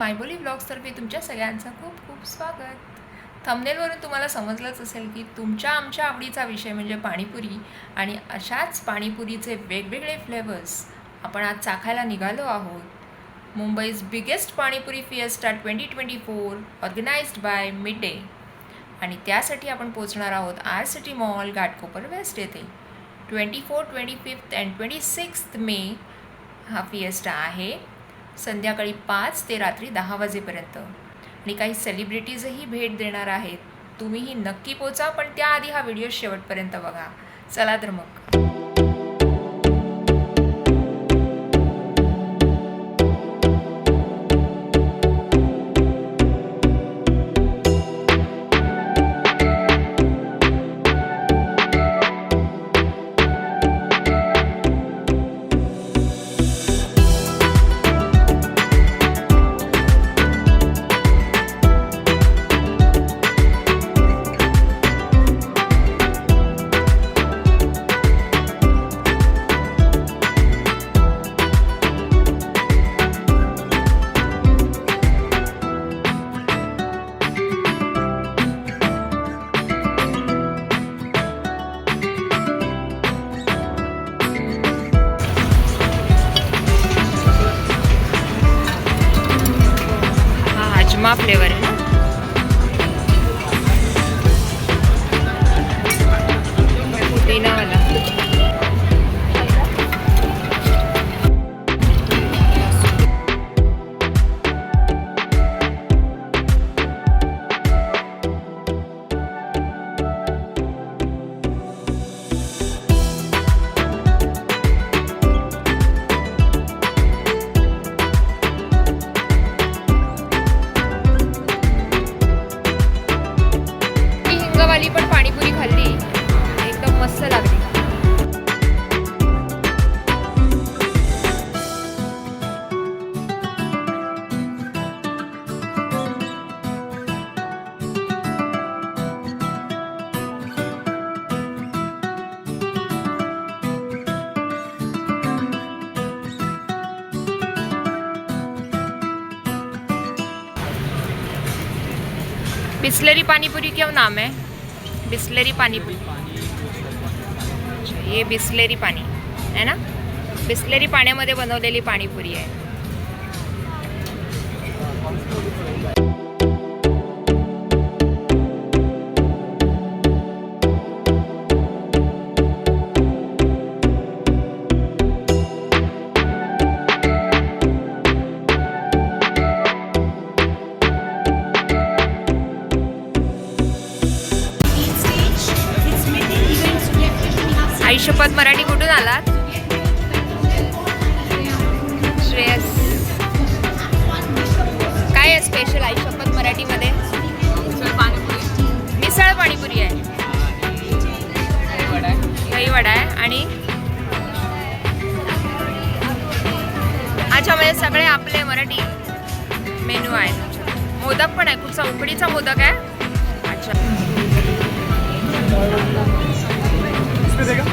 मायबोली ब्लॉग्सतर्फे तुमच्या सगळ्यांचं खूप खूप स्वागत. थंबनेलवरून तुम्हाला समजलंच असेल की तुमच्या आमच्या आवडीचा विषय म्हणजे पाणीपुरी आणि अशाच पाणीपुरीचे वेगवेगळे फ्लेवर्स आपण आज चाखायला निघालो आहोत. Mumbai's biggest panipuri fiesta 2024 organised by mid day आणि त्यासाठी आपण पोचणार आहोत R city mall Ghatkopar west येथे. 24, 25 अँड 26 मे हा फिएस्टा आहे. संध्याकाळी 5 ते रात्री 10 वाजेपर्यंत आणि काही सेलिब्रिटीजही भेट देणार आहेत. तुम्हीही नक्की पोचा, पण त्याआधी हा व्हिडिओ शेवटपर्यंत बघा. चला तर मग. हाजमा फ्लेवर है ना, पुदीना वाला. वाली पण पाणीपुरी खाल्ली, एकदम मस्त लागली. बिस्लेरी पानीपुरी क्यों नाम है? बिस्लेरी पानीपुरी. अच्छा, ये बिस्लेरी पाणी है ना, बिस्लेरी पाण्यामध्ये बनवलेली पाणीपुरी आहे. आई शपथ मराठी कुठून आलात? श्रेयस, काय आहे स्पेशल आई शपथ मराठीमध्ये? मिसळ पाणीपुरी आहे, दही वडा आहे आणि अच्छा, म्हणजे सगळे आपले मराठी मेनू आहेत. मोदक पण आहे, कुठचा उकडीचा मोदक आहे. अच्छा, देगा?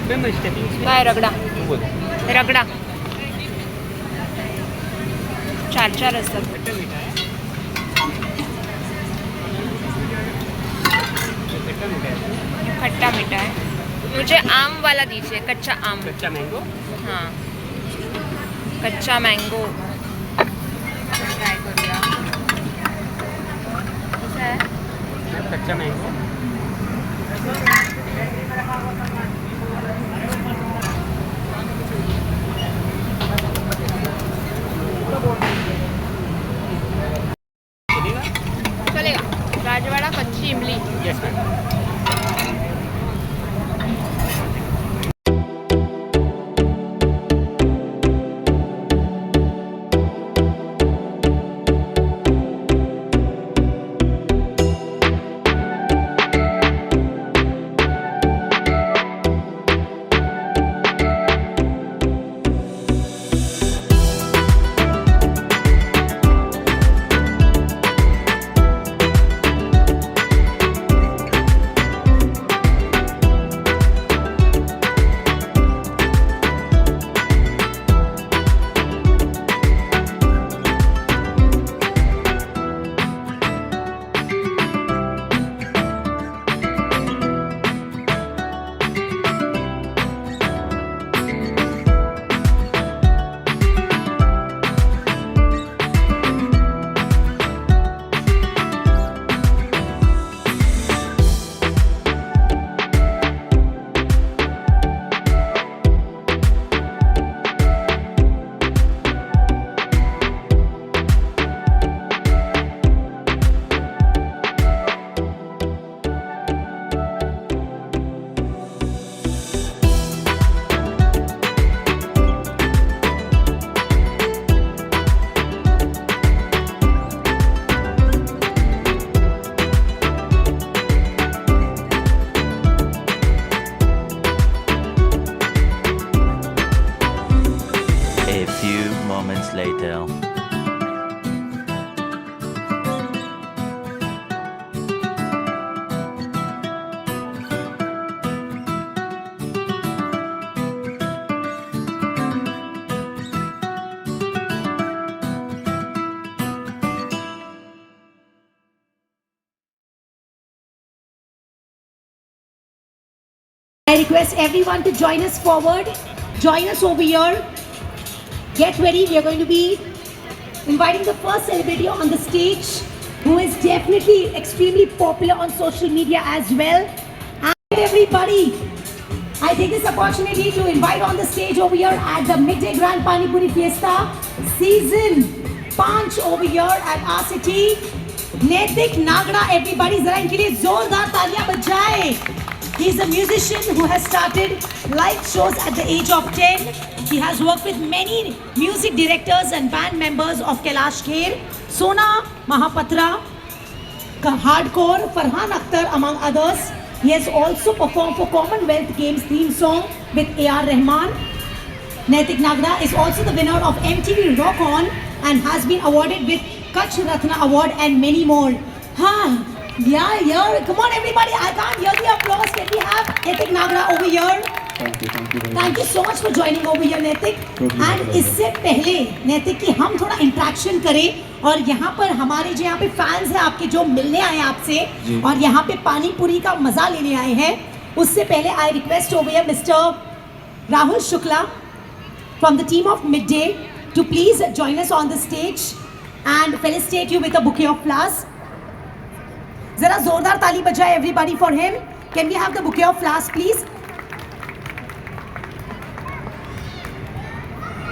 फेमस स्टेपिंग काय रगडा बोल रगडा 4 असतात. खट्टा मीठा है खट्टा मीठा है खट्टा मीठा है. मुझे आम वाला दीजिए, कच्चा आम. कच्चा मैंगो हां, कच्चा मँगो ट्राय करूया. कसं आहे? कच्चा मैंगो चलेगा चलेगा. राजवाडा कच्ची इमली. Yes ma'am A few moments later. I request everyone to join us forward. Join us over here. Get ready. We are going to be inviting the first celebrity on the stage, who is definitely extremely popular on social media as well. And everybody, I take this opportunity to invite on the stage over here at the Midday Grand Pani Puri Fiesta Season 5 over here at our city. Naitik Nagda, everybody, zara inke liye zordar taaliyan bajaye. He's a musician who has started live shows at the age of 10. He has worked with many music directors and band members of Kailash Kher, Sona Mahapatra, Hardcore, Farhan Akhtar, among others. He has also performed for Commonwealth Games theme song with A.R. Rahman. Naitik Nagda is also the winner of MTV Rock On and has been awarded with Kutch Ratna Award and many more. Yeah, come on everybody, I can't hear the applause. Can we have Naitik Nagda over here? Thank you so much for joining over here, Naitik. And इससे पहले नैतिक की हम थोड़ा interaction करें और यहाँ पर हमारे जो यहाँ पे फैंस हैं आपके जो मिलने आए हैं आपसे और यहाँ पे पानी पूरी का मजा लेने आए हैं, उससे पहले I request over here Mr. Rahul Shukla from the team of Midday to please join us on the stage and felicitate you with a bouquet of flowers. जरा जोरदार ताली बजाए everybody for him. Can we have the bouquet of flowers please?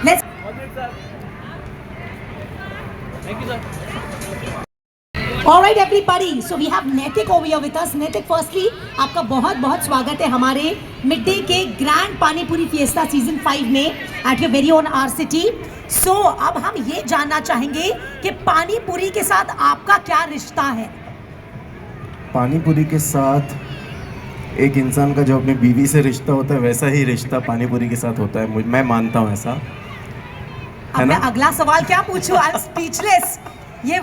Let's. Thank you, sir. All right everybody, so we have Naitik over here with us. Naitik, firstly आपका बहुत बहुत स्वागत है हमारे मिड डे के ग्रैंड पानी पूरी fiesta season 5 में at your very own R City. So अब हम ये जानना चाहेंगे कि पानी पूरी के साथ आपका क्या रिश्ता है. पानी पूरी के साथ एक इंसान का जो अपनी बीवी से रिश्ता होता है वैसा ही रिश्ता पानी पूरी के साथ होता है. मैं मानता हूँ ऐसा अब मैं अगला सवाल क्या पूछूं? I am speechless. ये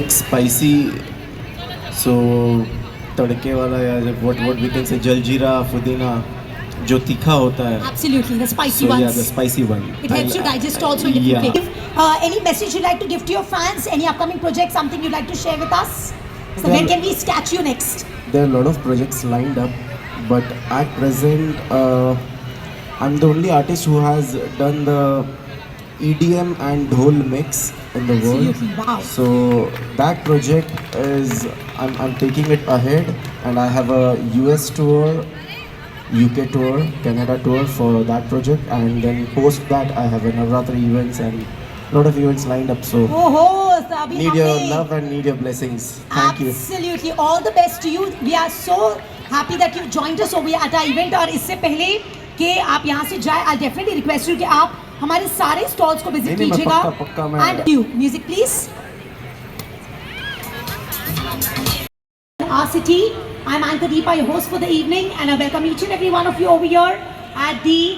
स्पाइसी सो तड़के वाला या what we can say jaljeera पुदीना जो तीखा होता है. Absolutely, the spicy So ones. yeah, the spicy one. It helps you digest also in Yeah. different ways. Any message you'd like to give to your fans? Any upcoming project? Something you'd like to share with us? So when can we catch you next? There are a lot of projects lined up, but at present, I'm the only artist who has done the EDM and dhol mix in the world. Absolutely, wow. So that project is, I'm taking it ahead, and I have a US tour, UK tour, Canada tour for that project, and then post that I have a Navratri events and a lot of events lined up. So Oh, Sabi, need your love and need your blessings. Thank you. Absolutely, all the best to you. We are so happy that you joined us over at our event. और इससे पहले कि आप यहाँ से जाए, I'll definitely request you कि आप हमारे सारे स्टॉल्स को विजिट नहीं, मैं कीजिएगा. पक्का मैं- And you, music please. Our city. I'm Anchor Deepa, your host for the evening, and I welcome each and every one of you over here at the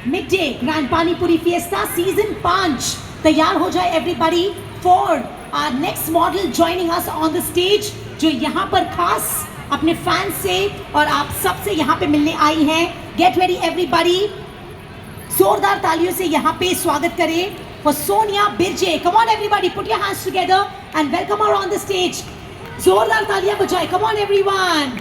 midday Grand Pani Puri Fiesta Season 5. तैयार हो जाए everybody for our next model joining us on the stage, जो यहाँ पर खास अपने fans से और आप सब से यहाँ पे मिलने आई हैं. Get ready everybody. जोरदार तालियों से यहाँ पे स्वागत करें for Sonia Birje. Come on everybody, put your hands together and welcome her on the stage. जोरदार तालियां बजाएं. Come on everyone.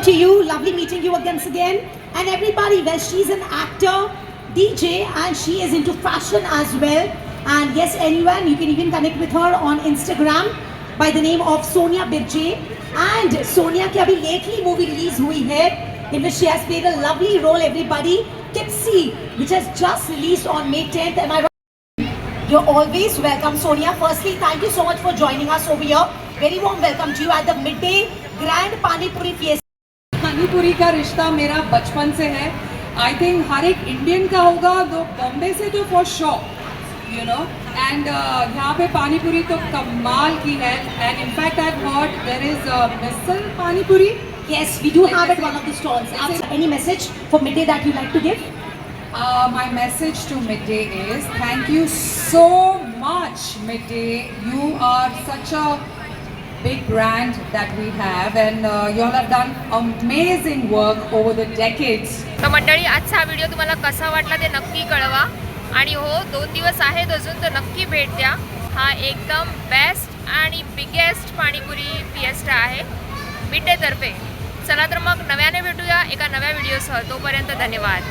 To you, lovely meeting you again. And everybody, well, she's an actor, DJ, and she is into fashion as well. And yes, anyone, you can even connect with her on Instagram by the name of Sonia Birje. And Sonia की अभी lately movie release हुई है, in which she has played a lovely role, everybody, Tipsy, which has just released on May 10th. Am I right? You're always welcome, Sonia. Firstly, thank you so much for joining us over here. Very warm welcome to you at the midday Grand Pani Puri Fiesta. Panipuri का रिश्ता मेरा बचपन से है. I think हर एक Indian का होगा, तो बॉम्बे से तो for sure, you know. And यहाँ पे पानीपुरी तो कमाल की है. And in fact I have heard there is misal panipuri. Yes, we do have at one of the stalls. Any message for midday that you like to give? My message to Midday is thank you so much, Midday. You are such a big brand that we have, and you all have done amazing work over the decades. तर मंडळी, आजचा हा video तुम्हाला कसा वाटला ते नक्की कळवा. आणि हो, 2 दिवस आहेत अजून, तर नक्की भेट द्या. हा एकदम बेस्ट आणि बिगेस्ट पाणीपुरी फिएस्टा आहे मिडडे तर्फे. चला तर मग नव्याने भेटूया एका नव्या व्हिडिओसह. तोपर्यंत धन्यवाद.